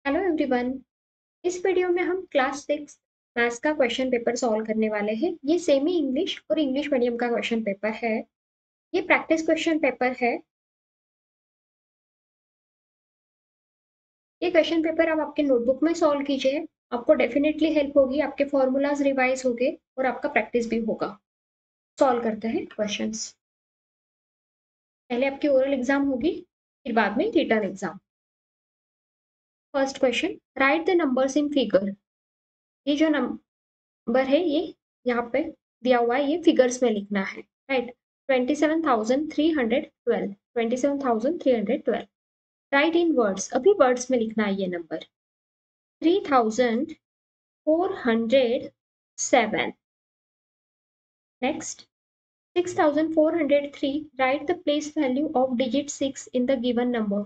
Hello everyone. इस video में हम क्लास 6 मैथ्स का क्वेश्चन पेपर सॉल्व करने वाले हैं। ये सेमी इंग्लिश और इंग्लिश मीडियम का क्वेश्चन पेपर है। ये प्रैक्टिस क्वेश्चन पेपर है। ये क्वेश्चन पेपर आप आपके नोटबुक में सॉल्व कीजिए। आपको डेफिनेटली हेल्प होगी, आपके फॉर्मूलाज रिवाइज होंगे और आपका प्रैक्टिस भी होगा। सॉल्व करते हैं क्वेश्चंस। पहले आपकी ओरल एग्जाम होगी, फिर बाद में written exam. First question, write the numbers in figure. ये जो नंबर है ये यहाँ पे दिया हुआ है, ये फिगर्स में लिखना है, राइट। 27,312, 27,312। राइट इन वर्ड्स, अभी वर्ड्स में लिखना है ये number. 3,407। Next, 6,403। Right the place value of digit 6 in the given number.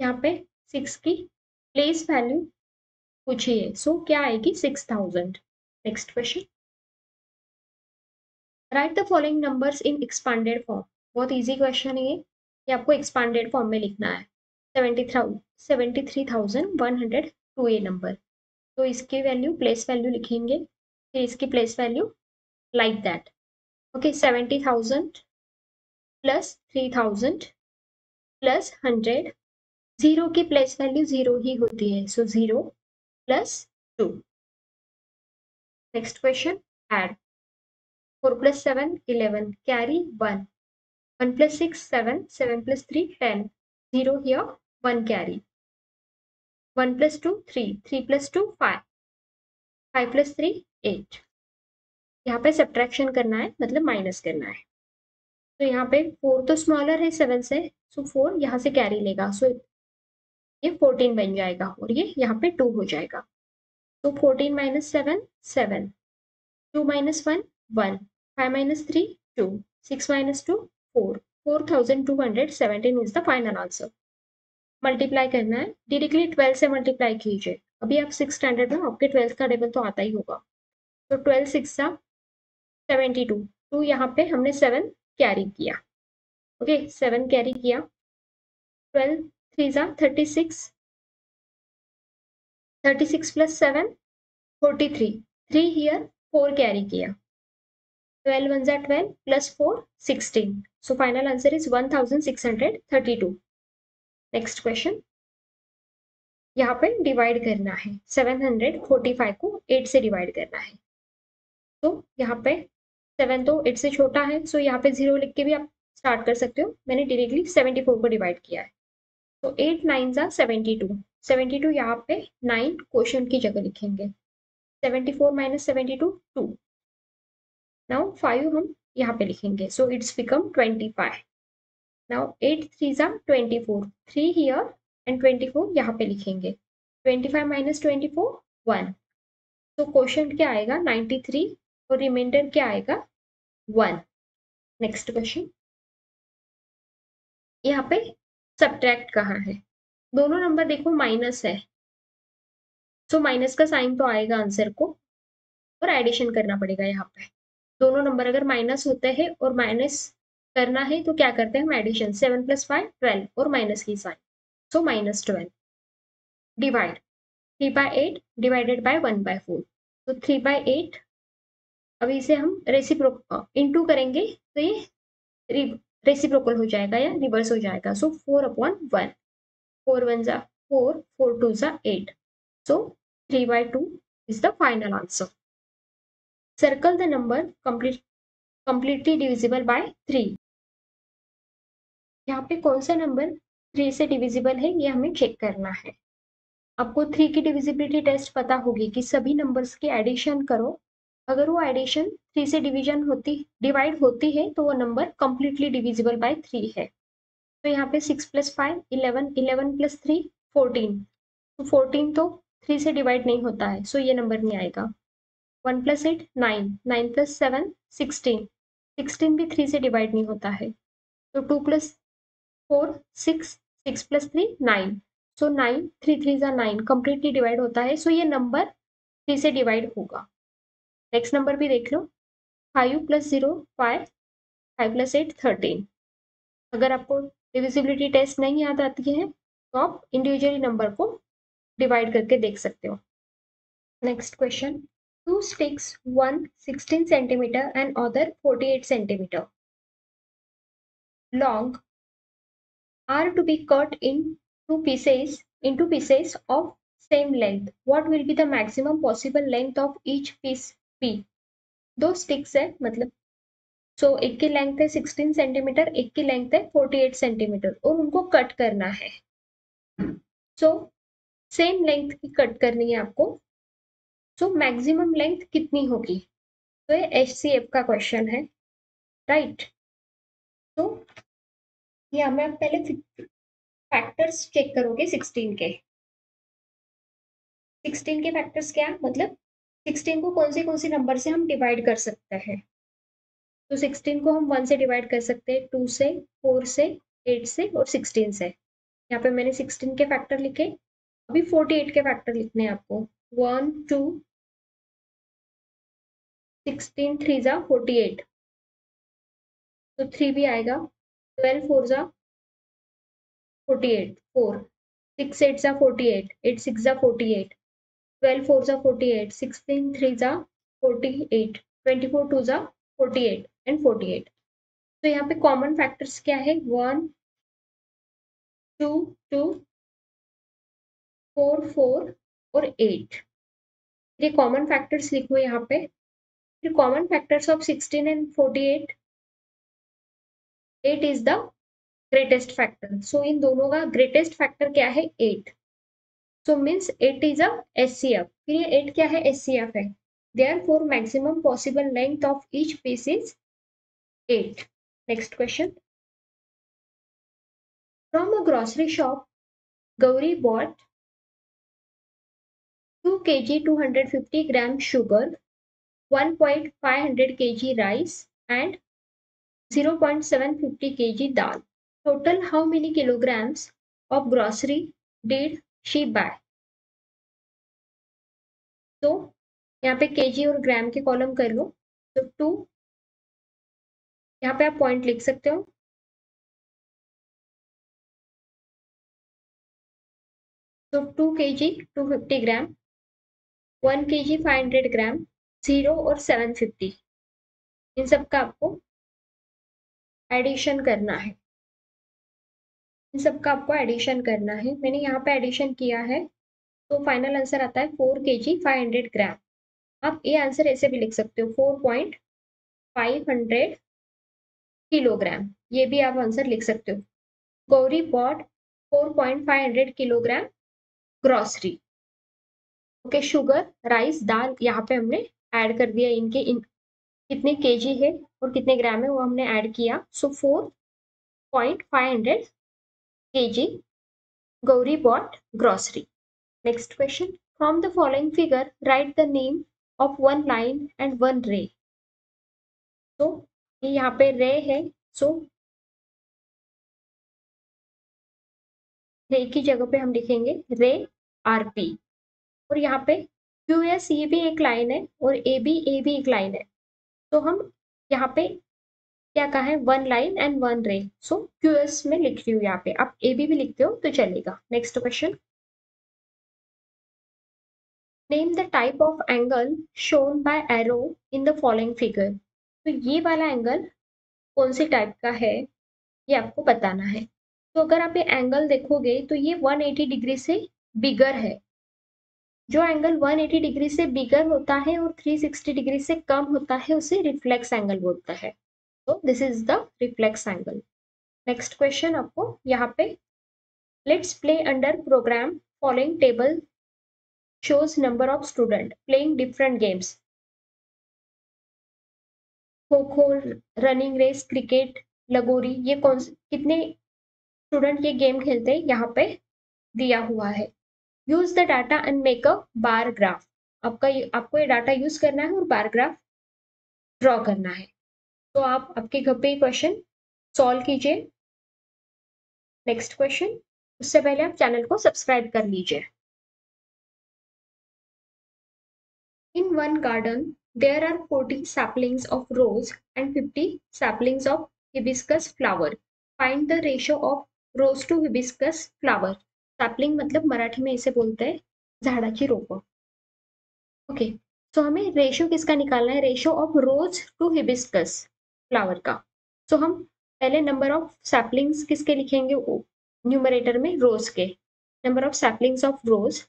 यहाँ पे 6 की प्लेस वैल्यू पूछिए, सो क्या आएगी 6,000। Next question, write the following numbers in expanded form. बहुत इजी क्वेश्चन है ये आपको एक्सपांडेड फॉर्म में लिखना है। 73,102 ये नंबर, तो इसकी वैल्यू प्लेस वैल्यू लिखेंगे, फिर इसकी place value like that. Okay, 70,000 plus 3,000 plus 100। जीरो की प्लेस वैल्यू जीरो ही होती है, so 0 plus 2। Next question, add. 4 plus 7 11, carry 1, 1 plus 6 7, 7 plus 3 10, 0 here, 1 carry, 1 plus 2 3, 3 plus 2 5, 5 plus 3 8। यहाँ पे सब्ट्रैक्शन करना है, मतलब माइनस करना है। तो यहाँ पे 4 तो स्मॉलर है 7 से, सो 4 यहाँ से कैरी लेगा, सो ये 14 बन जाएगा और ये यहाँ पे 2 हो जाएगा। तो 14 minus 7 7, 2 minus 1 1, 5 minus 3 2, 6 minus 2 4, 4,217 is the final answer. Multiply करना है, डायरेक्टली 12 से मल्टीप्लाई कीजिए। अभी आप 6 स्टैंडर्ड में, आपके 12 का टेबल तो आता ही होगा। तो 12 6 72, 2 यहाँ पे हमने 7 कैरी किया। ओके, 7 कैरी किया। 12 3 36, 36 प्लस 7 43, 3 हियर, 4 कैरी किया। 12 1 12 plus 4 16, so final answer is 1632। Next question, यहाँ पे डिवाइड करना है, 745 को 8 से डिवाइड करना है। तो यहाँ पे 7 तो 8 से छोटा है, सो यहाँ पे 0 लिख के भी आप स्टार्ट कर सकते हो। मैंने डायरेक्टली 74 को डिवाइड किया है। तो 8 9 72, 72 यहाँ पे 9 क्वेश्चन की जगह लिखेंगे। 74 minus 72 2। नाउ 5 हम यहाँ पे लिखेंगे, so it's become 25। Now 8 3 24, 3 here and 24 यहाँ पे लिखेंगे। 25 minus 24 1, तो क्वेश्चन क्या आएगा 93 और रिमाइंडर क्या आएगा 1। नेक्स्ट क्वेश्चन, यहाँ पे सब्ट्रैक्ट कहाँ है, दोनों नंबर देखो माइनस है, सो माइनस का साइन तो आएगा आंसर को और एडिशन करना पड़ेगा। यहाँ पे दोनों नंबर अगर माइनस होते हैं और माइनस करना है तो क्या करते हैं हम, एडिशन। 7 + 5 12 और माइनस की sign, so -12। Divide 3/8 divided by 1/4, तो 3/8। अभी इसे हम इनटू करेंगे तो ये रेसिप्रोकल हो जाएगा या रिवर्स हो जाएगा, सो 4/1। 4 1 4, 4 2 8, so 3/2 is the final answer. Circle the number completely divisible by 3। यहाँ पे कौन सा नंबर 3 से डिविजिबल है ये हमें चेक करना है। आपको 3 की डिविजिबिलिटी टेस्ट पता होगी कि सभी नंबर्स की एडिशन करो, अगर वो एडिशन 3 से डिवाइड होती है तो वो नंबर कंप्लीटली डिविजिबल बाय 3 है। तो यहाँ पे 6 + 5 11, 11 + 3 14, तो 14 तो 3 से डिवाइड नहीं होता है, सो ये नंबर नहीं आएगा। 1 + 8 9, 9 + 7 16, 16 भी 3 से डिवाइड नहीं होता है। तो 2 + 4 6, 6 + 3 9, सो 9 3 3 9 कंप्लीटली डिवाइड होता है, सो ये नंबर 3 से डिवाइड होगा। नेक्स्ट नंबर भी देख लो, 5 + 0 5, 5 + 8 13। अगर आपको डिविजिबिलिटी टेस्ट नहीं याद आती है तो आप इंडिविजुअली नंबर को डिवाइड करके देख सकते हो। Next question, 2 sticks, one 16 centimeter and other 48 centimeter long are to be cut into pieces of same length. What will be the maximum possible length of each piece P? 2 sticks है मतलब एक की length है 16 centimetre, एक की length है 48 centimetre और उनको कट करना है। सेम लेंथ की कट करनी है आपको। मैक्सिमम लेंथ कितनी होगी? तो ये HCF का क्वेश्चन है, राइट। तो यहाँ में आप पहले फैक्टर्स चेक करोगे 16 के। 16 के फैक्टर्स क्या मतलब 16 को कौन सी नंबर से हम डिवाइड कर सकते हैं? तो 16 को हम 1 से डिवाइड कर सकते हैं, 2 से, 4 से, 8 से और 16 से। यहाँ पे मैंने 16 के फैक्टर लिखे। अभी 48 के फैक्टर लिखने हैं आपको। 1 2 16 3 जा 48, तो 3 भी आएगा। 12 4 जा 48, 4 6 8 जा 48, 8 6 जा 48, 12 4 जा 48, 16 3 जा 48, 24 2 जा 48 एंड 48। तो यहाँ पे कॉमन फैक्टर्स क्या है? 1 2 2 4 4 और 8। ये कॉमन फैक्टर्स लिखो यहाँ पे। फिर common factors of 16 and 48, 8 is the greatest factor. So इन दोनों का ग्रेटेस्ट फैक्टर क्या है? 8। So means 8 is a HCF। फिर ये 8 क्या है? HCF है। Therefore maximum possible length of each piece is 8. Next question. From a grocery shop, Gauri bought 2 kg 250 gram sugar, 1.500 kg rice and 0.750 kg dal. Total how many kilograms of grocery did she buy? तो यहाँ पे KG और ग्राम के column कर लो। तो 2, यहाँ पे आप पॉइंट लिख सकते हो। तो 2 kg 250 ग्राम, 1 kg 500 ग्राम, 0 और 750, इन सब का आपको एडिशन करना है। इन सब का आपको एडिशन करना है। मैंने यहाँ पे एडिशन किया है, तो फाइनल आंसर आता है 4 kg 500 ग्राम। आप ये आंसर ऐसे भी लिख सकते हो 4.500 किलोग्राम, ये भी आप आंसर लिख सकते हो। Gauri bought 4.500 kilogram grocery. Okay, sugar, rice, dal यहाँ पे हमने ऐड कर दिया। कितने केजी है और कितने ग्राम है वो हमने ऐड किया। सो 4.500 kg Gauri bought grocery. Next question. From the following figure, write the name of one line and one ray. तो यहाँ पे रे है, सो रे की जगह पे हम लिखेंगे रे RP। और यहाँ पे QS ये भी एक लाइन है और ए भी एक लाइन है। तो हम यहाँ पे क्या कहा है? वन लाइन एंड वन रे। सो QS में लिख रही हूँ यहाँ पे, आप AB भी लिखते हो तो चलेगा। Next question, name the type of angle shown by arrow in the following figure. तो ये वाला एंगल कौन सी टाइप का है ये आपको बताना है। तो अगर आप ये एंगल देखोगे तो ये 180 डिग्री से बिगर है। जो एंगल 180 डिग्री से बिगर होता है और 360 डिग्री से कम होता है उसे रिफ्लेक्स एंगल बोलता है। तो this is the reflex angle. Next question आपको यहाँ पे, let's play under program following table shows number of student playing different games. Kho kho, running race, cricket, लगोरी, ये कितने स्टूडेंट ये गेम खेलते हैं यहाँ पे दिया हुआ है। Use the data and make a bar graph. आपको ये डाटा यूज करना है और बार ग्राफ ड्रॉ करना है। तो आप आपके घर पे क्वेश्चन सॉल्व कीजिए। नेक्स्ट क्वेश्चन, उससे पहले आप चैनल को सब्सक्राइब कर लीजिए। In one garden there are 40 saplings of rose and 50 saplings of hibiscus flower. Find the ratio of rose to hibiscus flower. Sapling मतलब मराठी में इसे बोलते हैं झाडाची रोपं. ओके, सो हमें रेशियो किसका निकालना है? Ratio of rose to hibiscus flower का. सो हम पहले नंबर ऑफ सैपलिंग्स किसके लिखेंगे? न्यूमरेटर में रोज के, number of saplings of rose,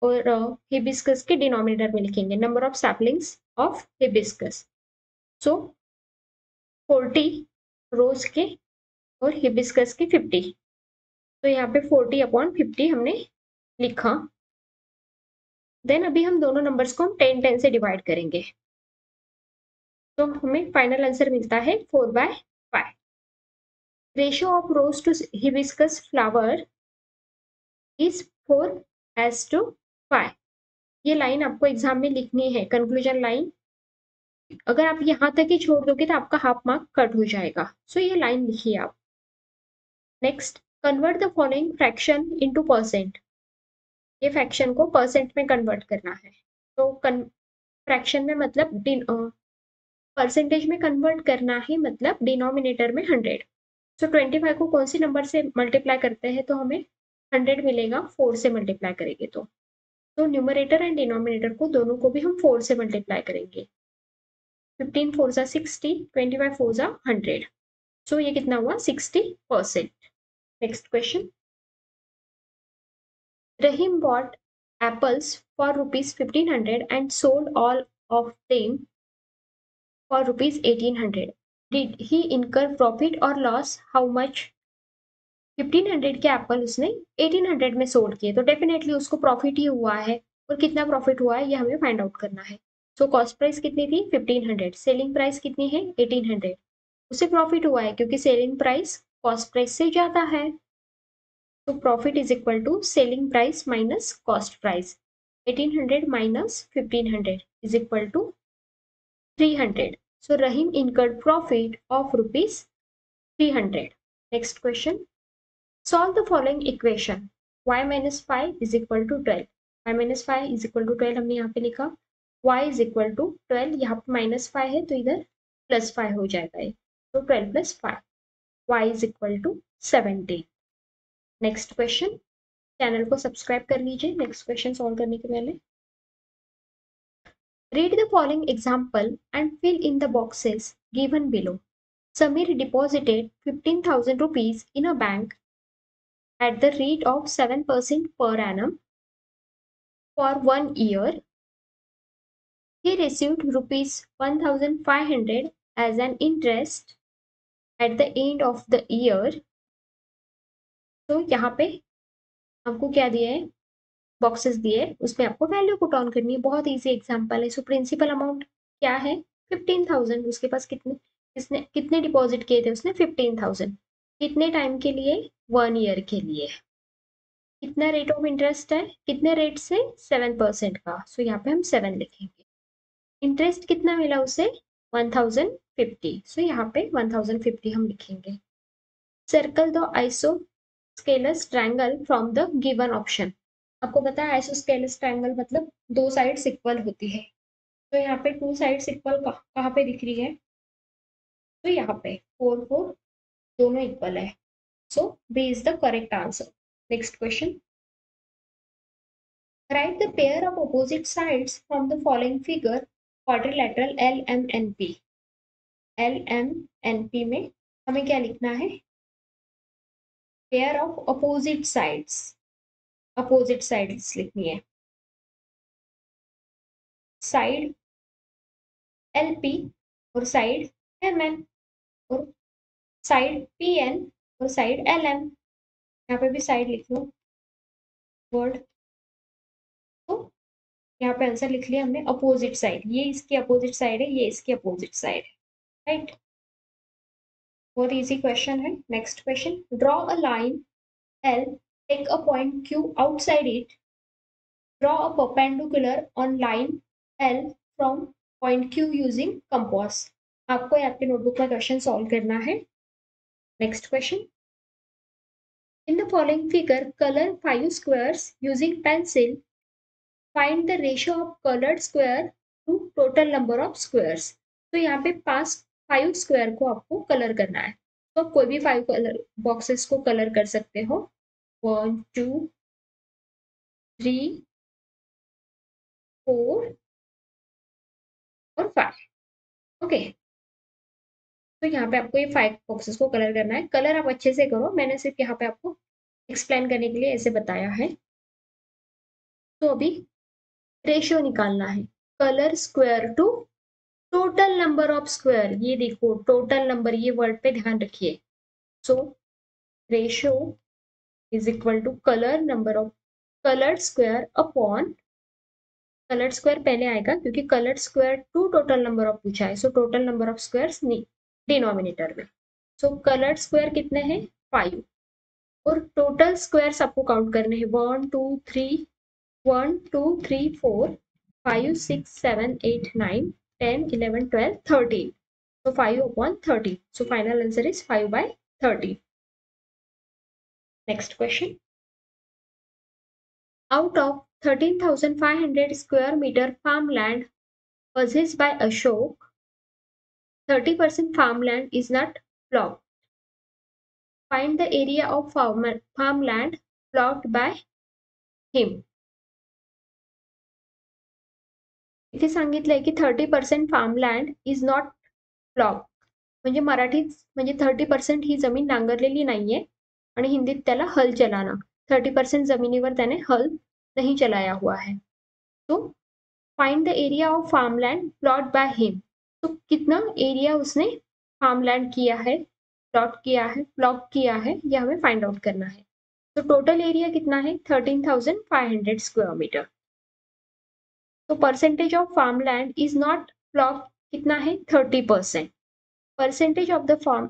और हिबिस्कस के डिनोमिनेटर में लिखेंगे number of saplings of hibiscus. So 40 rose के और हिबिस्कस के 50. तो यहाँ पे 40/50 हमने लिखा. देन अभी हम दोनों नंबर्स को हम 10 से डिवाइड करेंगे, तो हमें फाइनल आंसर मिलता है 4/5. Ratio of rose to hibiscus flower is 4:5. ये लाइन आपको एग्जाम में लिखनी है, कंक्लूजन लाइन. अगर आप यहाँ तक ही छोड़ दोगे तो आपका हाफ मार्क कट हो जाएगा. सो ये लाइन लिखिए आप. Next, convert the following fraction into percent. ये फ्रैक्शन को परसेंट में कन्वर्ट करना है. तो फ्रैक्शन में मतलब परसेंटेज में कन्वर्ट करना है, मतलब डिनोमिनेटर में 100. सो 25 को कौन सी नंबर से मल्टीप्लाई करते हैं तो हमें 100 मिलेगा? 4 से मल्टीप्लाई करेंगे तो न्यूमरेटर एंड डिनोमिनेटर को दोनों को भी हम 4 से मल्टीप्लाई करेंगे. 15 4 जा 60, 25 4 जा 100. सो ये कितना हुआ? 60%. Next question. Rahim bought apples for rupees 1500 and sold all of them for rupees 1800. Did he incur profit or loss? How much? 1500 के एप्पल उसने 1800 में सोल्ड किए, तो डेफिनेटली उसको प्रॉफिट ही हुआ है. और कितना प्रॉफिट हुआ है ये हमें फाइंड आउट करना है. सो कॉस्ट प्राइस कितनी थी? 1500. सेलिंग प्राइस कितनी है? 1800. उसे प्रॉफिट हुआ है क्योंकि सेलिंग प्राइस कॉस्ट प्राइस से ज्यादा है. तो profit is equal to selling price minus cost price. 1800 minus 1500 is equal to 300. So Rahim incurred profit of rupees 300. Next question. Solve the following equation. Y minus 5 is equal to 12. Y minus 5 is equal to 12 हमने यहाँ पे लिखा. Y is equal to 12. यहाँ पे minus 5 है तो इधर plus 5 हो जाएगा ये. तो 12 plus 5. Y is equal to 17. Next question. Channel को सब्सक्राइब कर लीजिए नेक्स्ट क्वेश्चन सॉल्व करने के पहले. Read the following example and fill in the boxes given below. Samir deposited 15,000 rupees in a bank at the rate of 7% per annum for 1 year. He received rupees 1,500 as an interest at the end of the year. तो यहाँ पे आपको क्या दिया है? Boxes दिए, उसमें आपको वैल्यू पुट ऑन करनी है. बहुत इजी एग्जांपल है. सो प्रिंसिपल अमाउंट क्या है? 15,000. उसके पास कितने डिपॉजिट किए थे उसने? 15,000. कितने टाइम के लिए? 1 ईयर के लिए. कितना रेट ऑफ इंटरेस्ट है? कितने रेट से? 7% का. सो यहाँ पे हम 7 लिखेंगे. इंटरेस्ट कितना मिला उसे? 1050. सो यहाँ पे 1050 हम लिखेंगे. Circle the isosceles triangle from the given option. आपको पता है आइसोस्केलस ट्रायंगल मतलब दो साइड्स इक्वल होती है. तो यहाँ पे टू साइड्स इक्वल कहाँ पे दिख रही है? तो यहाँ पे 4 4 दोनों इक्वल है. So B is the correct answer. Next question. Write the pair of opposite sides from the following figure quadrilateral LMNP. LMNP में हमें क्या लिखना है? Pair of opposite sides. Opposite sides लिखनी है. साइड LP और साइड MN और side PN और साइड LM. यहाँ पे भी साइड लिख लो वर्ड. तो यहाँ पे आंसर लिख लिया हमने अपोजिट साइड. ये इसकी अपोजिट साइड है, ये इसकी अपोजिट साइड है. राइट. बहुत इजी क्वेश्चन है. Next question. Draw a line L, take a point Q outside it. Draw a perpendicular on line L from point Q using compass. आपको आपके नोटबुक में क्वेश्चन सॉल्व करना है. Next question. In the following figure, color 5 squares using pencil. Find the ratio of colored square to total number of squares. तो यहाँ पे 5 square को आपको कलर करना है. तो कोई भी 5 कलर बॉक्सेस को कलर कर सकते हो. 1 2 3, 4 और 5। ओके, तो यहाँ पे आपको ये 5 बॉक्सेस को कलर करना है। कलर आप अच्छे से करो, मैंने सिर्फ यहाँ पे आपको एक्सप्लेन करने के लिए ऐसे बताया है। तो अभी रेशियो निकालना है, colour square to total number of square. ये देखो टोटल नंबर, ये वर्ड पे ध्यान रखिए। So ratio is equal to colour number of colour square upon colour square पहले आएगा क्योंकि colour square to total number of पूछा है। So total number of squares denominator में। सो कलर स्क्वायर कितने हैं 5 और टोटल स्क्वायर्स आपको काउंट करने हैं 1 2 3 1 2 3 4 5 6 7 8 9 10 11 12 13। So 5 upon 30. So final answer is 5 by 30. Next question. Out of 13,500 square meter farmland possessed by Ashok, 30% farmland is not ploughed. Find the area of farmland ploughed by him. इथे सांगितलंय की 30% farmland is not ploughed. म्हणजे मराठीत म्हणजे 30% ही जमीन नांगरलेली नाहीये आणि हिंदीत त्याला हल चलाना। 30% जमिनीवर त्याने हल नहीं चलाया हुआ है। तो find the area of farmland plot by him. तो कितना एरिया उसने फार्मलैंड किया है, प्लॉट किया है, प्लॉट किया है, यह हमें फाइंड आउट करना है। तो टोटल एरिया कितना है 13,500 स्क्वायर मीटर। तो percentage of farmland is not plot कितना है 30%। Percentage of the farm,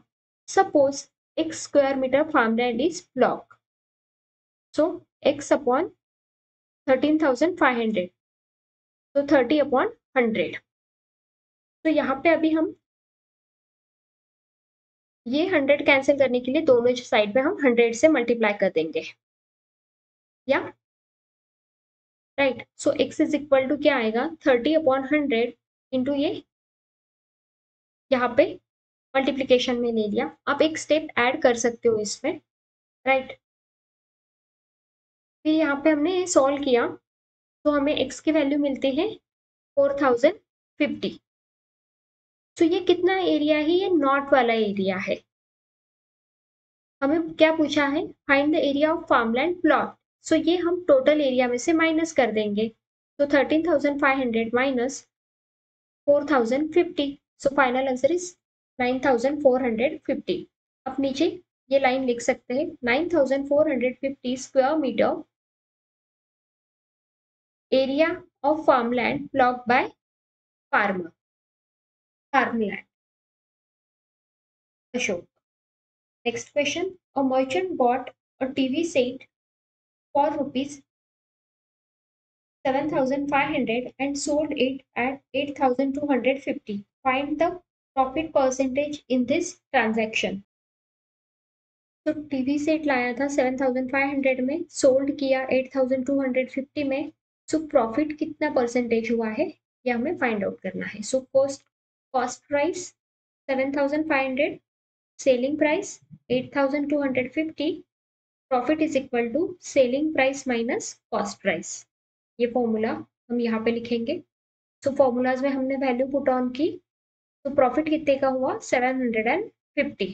suppose x square meter farmland is plot, so x upon 13,500, तो 30 अपॉन 100। तो यहाँ पे अभी हम ये 100 कैंसिल करने के लिए दोनों साइड पे हम 100 से मल्टीप्लाई कर देंगे, या right. So x is equal to क्या आएगा 30 अपॉन 100 इंटू ये यहाँ पे मल्टीप्लीकेशन में ले लिया। आप एक स्टेप ऐड कर सकते हो इसमें, राइट। फिर यहाँ पे हमने ये सॉल्व किया तो हमें x की वैल्यू मिलती है 4050। तो ये कितना एरिया है, ये नॉट वाला एरिया है। हमें क्या पूछा है find the area of farmland plot. So ये हम टोटल एरिया में से माइनस कर देंगे। तो 13,500 minus 4,050। So final answer is 9,450। अब नीचे ये लाइन लिख सकते हैं 9,450 square metre area of farmland plot by farmland Ashok. Next question. A merchant bought a TV set for rupees 7,500 and sold it at 8,250. Find the profit percentage in this transaction. तो TV set लाया था 7,500 में, sold किया 8,250 में। So profit कितना percentage हुआ है ये हमें फाइंड आउट करना है। So cost price 7,500, selling price 8,250, profit is equal to selling price minus cost price. ये फॉर्मूला हम यहाँ पे लिखेंगे। सो फॉर्मूलाज में हमने वैल्यू पुट ऑन की, तो प्रॉफिट कितने का हुआ 750।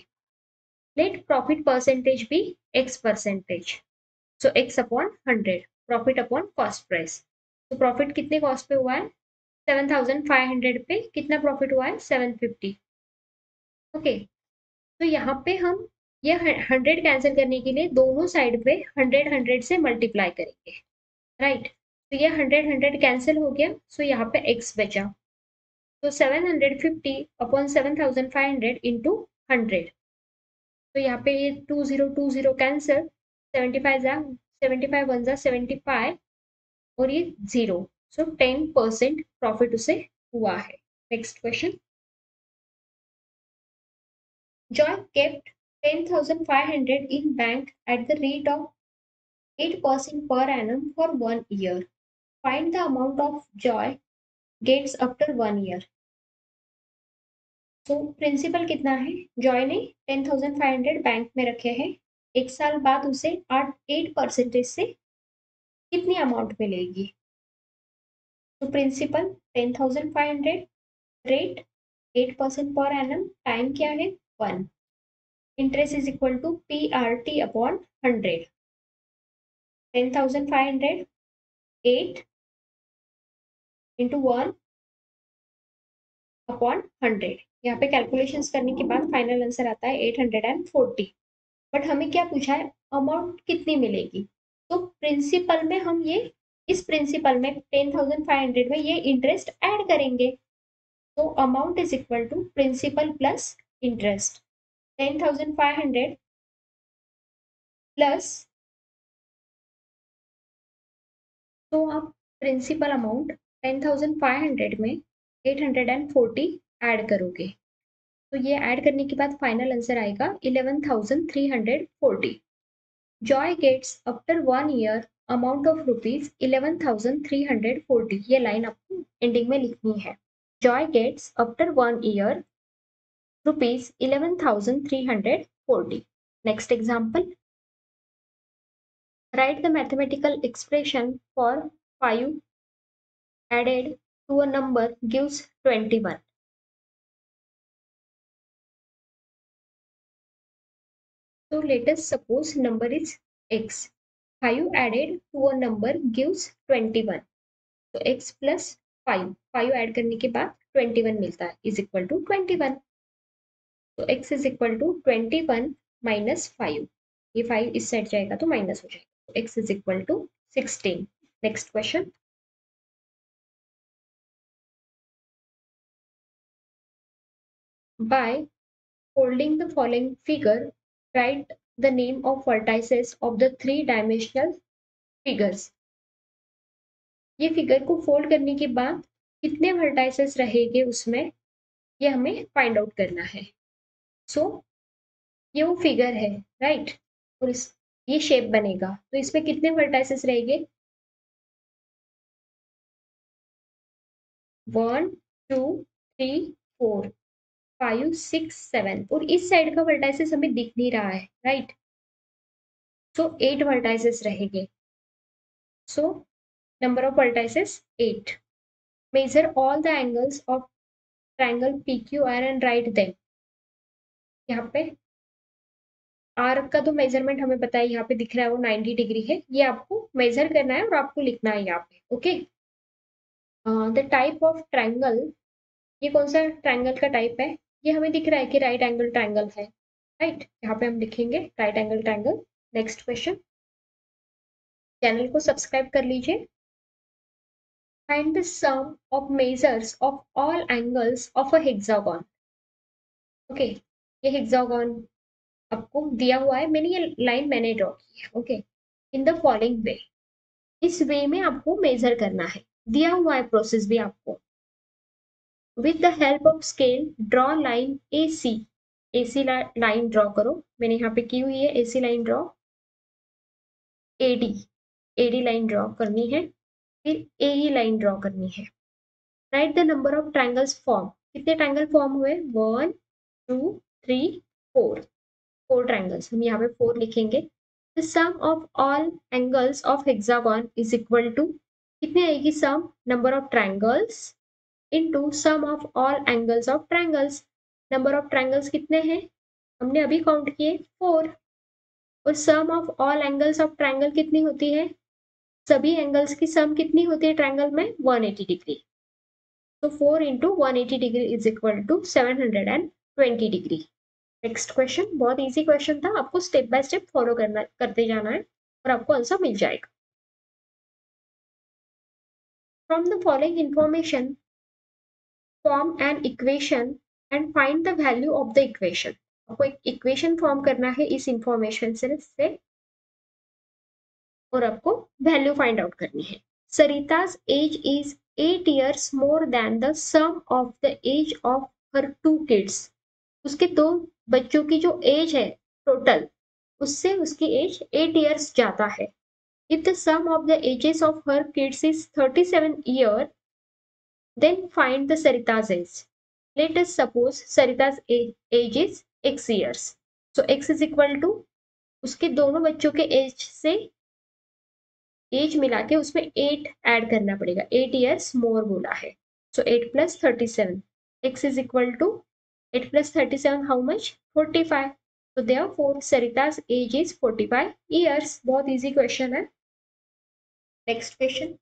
लेट प्रॉफिट परसेंटेज भी x परसेंटेज, सो x upon 100, profit upon cost price. तो प्रॉफिट कितने कॉस्ट पे हुआ है 7,500 पे, कितना प्रॉफिट हुआ है 750। ओके, तो यहाँ पे हम ये 100 कैंसिल करने के लिए दोनों साइड पे 100 से मल्टीप्लाई करेंगे, राइट। तो ये 100 कैंसिल हो गया। सो यहाँ पे x बचा, तो 750 अपॉन 7,500 इंटू 100। तो यहाँ पे ये 2020 कैंसिल, 75 वन जा 75 और ये 0। सो 10% प्रॉफिट उसे हुआ है। Next question. Joy kept 10,500 in bank at the rate of 8% per annum for 1 year. Find the amount of Joy gets after 1 year. तो प्रिंसिपल कितना है, जॉय ने 10,500 बैंक में रखे हैं, एक साल बाद उसे 8% से कितनी अमाउंट मिलेगी? तो principal 10,500, rate 8% per annum, time क्या है 1, interest is equal to PRT upon 100, 10,500 8 into 1 upon 100। यहाँ पे कैलकुलेशंस करने के बाद फाइनल आंसर आता है 840। बट हमें क्या पूछा है, अमाउंट कितनी मिलेगी? तो प्रिंसिपल में हम ये, इस प्रिंसिपल में 10,500 में ये इंटरेस्ट ऐड करेंगे। तो amount is equal to principal plus interest, 10,500 plus, तो आप प्रिंसिपल अमाउंट 10,500 में 840 ऐड करोगे, तो ये ऐड करने के बाद फाइनल आंसर आएगा 11,340। Joy gets after 1 year amount of rupees 11,340। ये लाइन आपको एंडिंग में लिखनी है। Joy gets after 1 year rupees 11,340। Next example, write the mathematical expression for 5 added to a number gives 21. So let us suppose number is x. 5 added to a number gives 21. तो x plus 5 add करने के बाद 21 मिलता है, is equal to 21। तो x is equal to 21 minus 5, ये 5 इस side जाएगा तो माइनस हो जाएगा, तो x is equal to 16। Next question, by holding the following figure, write the name of vertices of the 3-dimensional figures। ये फिगर को फोल्ड करने के बाद कितने वर्टाइसेस रहेंगे उसमें, ये हमें फाइंड आउट करना है। सो ये वो फिगर है, राइट, और इस ये शेप बनेगा, तो इसमें कितने वर्टाइसेस रहेंगे, 1 2 3 4 5 6 7, और इस साइड का वर्टाइसेस हमें दिख नहीं रहा है, राइट, सो 8 वर्टाइसेस रहेंगे। So number of vertices 8। Measure all the angles of triangle PQR and write them. यहाँ पे आर्क का तो मेजरमेंट हमें पता है, यहाँ पे दिख रहा है वो 90 डिग्री है, ये आपको मेजर करना है और आपको लिखना है यहाँ पे, okay. The type of triangle, ये कौन सा ट्रायंगल का टाइप है, ये हमें दिख रहा है कि राइट एंगल ट्रायंगल है, राइट, यहाँ पे हम लिखेंगे right angle triangle. Next question, channel को सब्सक्राइब कर लीजिए। Find the sum of measures of all angles of a hexagon. Okay, ये हेक्सागन आपको दिया हुआ है, मैंने ये लाइन मैंने ड्रॉ की है, ओके। इन द फॉलोइंग वे, इस वे में आपको मेजर करना है, दिया हुआ है प्रोसेस भी आपको। With the help of scale draw line AC, AC line draw करो, मैंने यहाँ पे की हुई है AC line draw. AD line draw करनी है, फिर AE लाइन ड्रॉ करनी है। Right the number of triangles form, कितने ट्रायंगल फॉर्म हुए, 1 2 3 4, 4 ट्रायंगल्स, हम यहाँ पे 4 लिखेंगे। The sum of all angles of hexagon is equal to, कितनी आएगी sum, number of triangles into sum of all angles of triangles. Number of triangles कितने हैं, हमने अभी काउंट किए 4, और sum of all angles of triangle कितनी होती है, सभी एंगल्स की सम कितनी होती है ट्रायंगल में, 180 डिग्री। तो 4 into 180 degree is equal to 720 degree. Next question, बहुत इजी क्वेश्चन था, आपको स्टेप बाय स्टेप फॉलो करते जाना है और आपको आंसर मिल जाएगा। From the following information form an equation and find the value of the equation. आपको एक इक्वेशन फॉर्म करना है इस इंफॉर्मेशन से और आपको वैल्यू फाइंड आउट करनी है। सरिता's age is 8 years more than the sum of the age of her 2 kids। उसके 2 बच्चों की जो एज है टोटल, उससे उसकी एज 8 years ज्यादा है। If the sum of the ages of her kids is 37 years, then find the Sarita's age। Let us suppose Sarita's age is x years। So x is equal to उसके दोनों बच्चों के as से as मिला के उसमें 8 add करना पड़ेगा, 8 ईयर्स मोर बोला है। So 8 + 37 x is equal to 8 + 37 how much 45। तो therefore Sarita's age is 45 years. बहुत इजी क्वेश्चन है। Next question,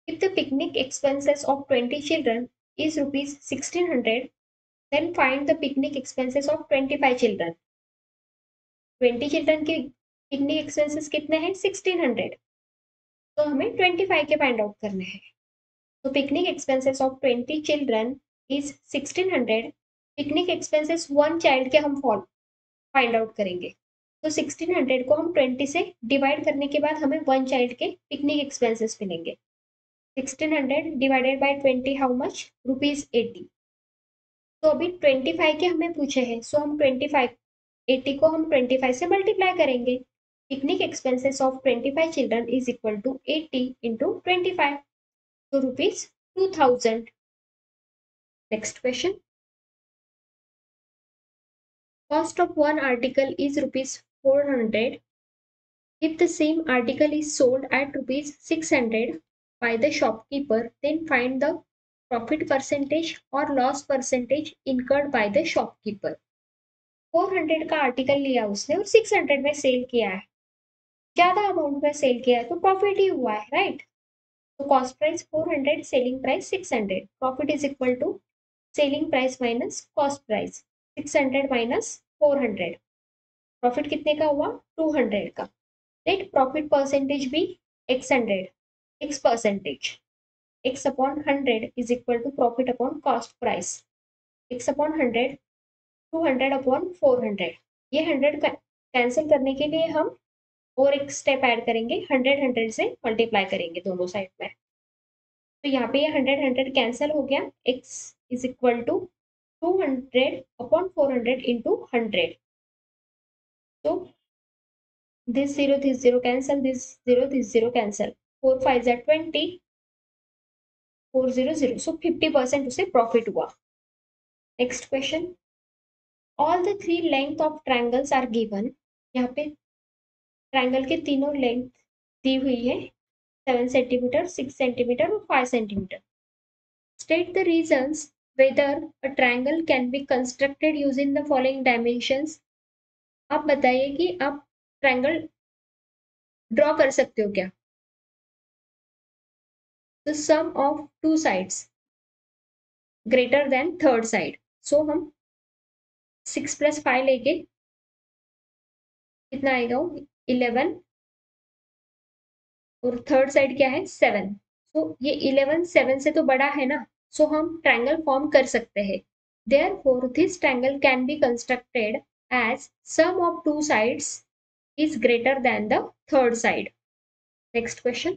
if the picnic expenses of 20 children is rupees 1600, then find the picnic expenses of 25 children। 20 children के picnic expenses कितने हैं 1600, तो हमें 25 के find out करने हैं। तो picnic expenses of 20 children is 1600। Picnic expenses one child के हम फाइंड आउट करेंगे, तो 1600 को हम 20 से डिवाइड करने के बाद हमें वन चाइल्ड के पिकनिक एक्सपेंसेस मिलेंगे। 1600 डिवाइडेड बाय 20 हाउ मच ₹80। तो अभी 25 के हमें पूछे हैं, सो हम 80 को हम 25 से मल्टीप्लाई करेंगे। Picnic expenses of 25 children is equal to 80 into 25, तो ₹2000। Next question, cost of one article is ₹400। If the same article is sold at ₹600 by the shopkeeper, then find the profit percentage or loss percentage incurred by the shopkeeper। 400 का article लिया उसने और 600 में cell किया है, ज्यादा amount में cell किया है, तो प्रॉफिट ही हुआ है, राइट। तो cost price 400, selling price 600, profit is equal to selling price minus cost price, 600 minus 400, profit कितने का हुआ 200 का। लेट प्रॉफिट परसेंटेज भी x percentage, x upon 100 is equal to profit upon cost price, x upon 100 200 upon 400। ये 100 cancel करने के लिए हम और एक स्टेप ऐड करेंगे, 100 से मल्टीप्लाई करेंगे दोनों साइड में। तो यहाँ पे ये 100 कैंसिल हो गया, x is equal to 200 upon 400 into 100। तो this 0 cancel, this 0 cancel, 4 5 are 20, 400, so 50% उसे प्रॉफिट हुआ। Next question, all the 3 length of triangles are given. यहाँ पे ट्रायंगल के तीनों लेंथ दी हुई है, 7 सेंटीमीटर, 6 सेंटीमीटर और 5 centimetre. State the reasons weather a triangle can be constructed using the following dimensions. आप बताइए कि आप ट्रायंगल ड्रॉ कर सकते हो क्या। The sum of two sides greater than third side, so हम 6 + 5 लेके कितना आएगा 11, और थर्ड साइड क्या है 7। सो ये 11 7 से तो बड़ा है ना, सो हम ट्रायंगल फॉर्म कर सकते हैं। Therefore this triangle can be constructed as sum of two sides is greater than the third side। Next question,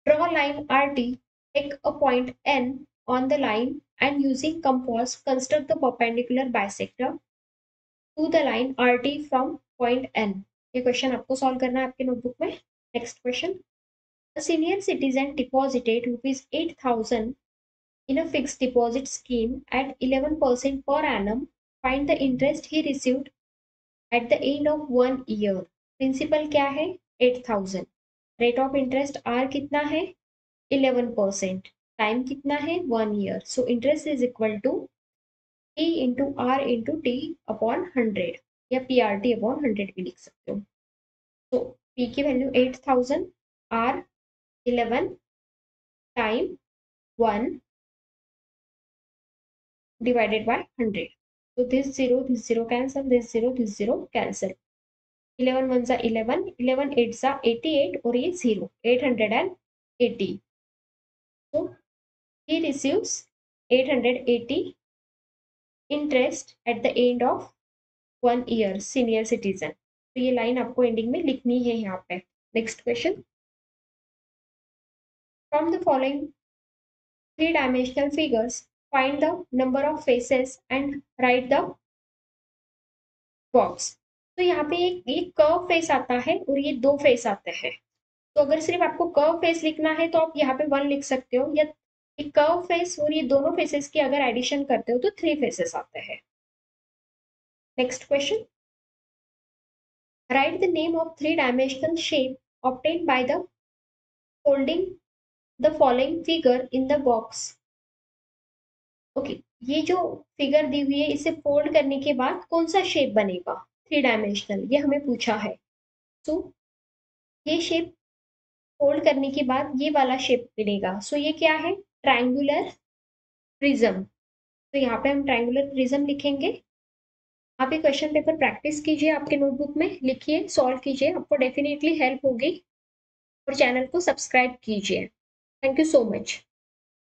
draw line RT, take a point N on the line and using compass construct the perpendicular bisector to the line RT from point N। ये question आपको solve करना है आपके notebook में। Next question, a senior citizen deposited ₹8,000 in a fixed deposit scheme at 11% per annum, find the interest he received at the end of 1 year। Principal क्या है 8,000, rate of interest are कितना है 11%, time कितना है 1 year. So interest is equal to T into R into T upon 100, या P R T upon 100 भी लिख सकते हो। तो पी की value 8,000, R 11, time 1 divided by 100। तो दिस 0 कैंसिल, दिस 0 कैंसिल, 11 1 सा 11, 11 8 सा 88, और ये 0 880। So he receives 880 interest at the end of 1 year, senior citizen। तो ये लाइन आपको एंडिंग में लिखनी है यहाँ पे। Next question, from the following 3-dimensional figures find the number of faces and write the box। तो यहाँ पे एक कर्व फेस आता है और ये दो फेस आते हैं। तो अगर सिर्फ आपको कर्व फेस लिखना है तो आप यहाँ पे 1 लिख सकते हो, या एक कर्व फेस और ये दोनों फेसेस की अगर एडिशन करते हो तो 3 फेसेस आते हैं। Next question, write the name of 3 dimensional shape obtain by the folding the following figure in the box. Okay, ये जो फिगर दी हुई है इसे फोल्ड करने के बाद कौन सा शेप बनेगा 3 डायमेंशनल, ये हमें पूछा है। तो ये शेप फोल्ड करने के बाद ये वाला शेप मिलेगा। सो ये क्या है, ट्रायंगुलर प्रिज्म। तो यहाँ पे हम ट्रायंगुलर प्रिज्म लिखेंगे। आप ये क्वेश्चन पेपर प्रैक्टिस कीजिए, आपके नोटबुक में लिखिए, सॉल्व कीजिए, आपको डेफिनेटली हेल्प होगी। और चैनल को सब्सक्राइब कीजिए। Thank you so much.